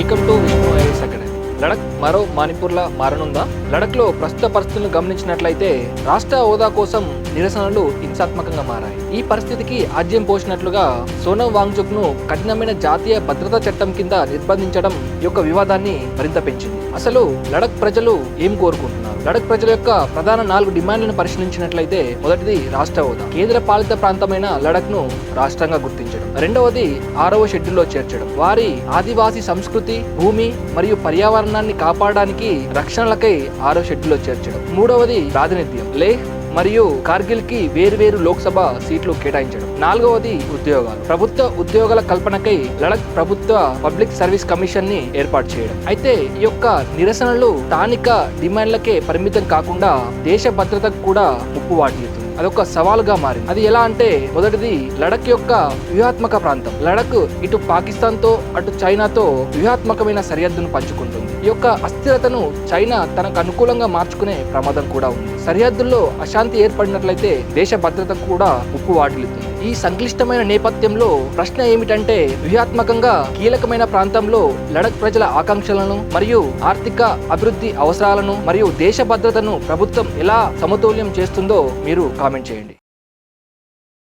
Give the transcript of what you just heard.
Welcome to Vishnu IAS academy. Ladakh మరో మాణిపూర్లా మారనుందా? లడఖ్లో ప్రస్తుత పరిస్థితులను గమనించినట్లయితే రాష్ట్ర హోదా కోసం నిరసనలు హింసాత్మకంగా మారాయి. ఈ పరిస్థితికి ఆజ్యం పోసినట్లుగా సోనమ్ వాంగ్చుక్ ను కఠినమైన జాతీయ భద్రతా చట్టం కింద నిర్బంధించడం ఈ యొక్క వివాదాన్ని మరింత పెంచింది. అసలు లడక్ ప్రజలు ఏం కోరుకుంటున్నారు? లడక్ ప్రజల యొక్క ప్రధాన 4 డిమాండ్లను పరిశీలించినట్లయితే మొదటిది రాష్ట్ర హోదా, కేంద్ర పాలిత ప్రాంతమైన లడక్ ను రాష్ట్రంగా గుర్తించడం. రెండవది 6వ షెడ్యూల్లో చేర్చడం, వారి ఆదివాసీ సంస్కృతి, భూమి మరియు పర్యావరణాన్ని కాపాడడానికి రక్షణలకై 6వ షెడ్యూల్లో చేర్చడం. మూడవది ప్రాతినిధ్యం, లేహ్ మరియు కార్గిల్ కి వేర్వేరు లోక్సభ సీట్లు కేటాయించడం. 4వది ఉద్యోగాలు, ప్రభుత్వ ఉద్యోగాల కల్పనకై లడక్ ప్రభుత్వ పబ్లిక్ సర్వీస్ కమిషన్ ని ఏర్పాటు చేయడం. అయితే ఈ యొక్క నిరసనలు స్థానిక డిమాండ్లకే పరిమితం కాకుండా దేశ భద్రతకు కూడా ముప్పు వాటిల్లుతుంది. అదొక సవాలుగా మారింది. అది ఎలా అంటే, మొదటిది లడక్ యొక్క వ్యూహాత్మక ప్రాంతం. లడక్ ఇటు పాకిస్తాన్ తో అటు చైనాతో వ్యూహాత్మకమైన సరిహద్దును పంచుకుంటుంది. ఈ యొక్క అస్థిరతను చైనా తనకు అనుకూలంగా మార్చుకునే ప్రమాదం కూడా ఉంది. సరిహద్దుల్లో అశాంతి ఏర్పడినట్లయితే దేశ భద్రతకు కూడా ముప్పు వాటిల్లుతుంది. ఈ సంక్లిష్టమైన నేపథ్యంలో ప్రశ్న ఏమిటంటే, వ్యూహాత్మకంగా కీలకమైన ప్రాంతంలో లడక్ ప్రజల ఆకాంక్షలను మరియు ఆర్థిక అభివృద్ధి అవసరాలను మరియు దేశ భద్రతను ప్రభుత్వం ఎలా సమతుల్యం చేస్తుందో మీరు కామెంట్ చేయండి.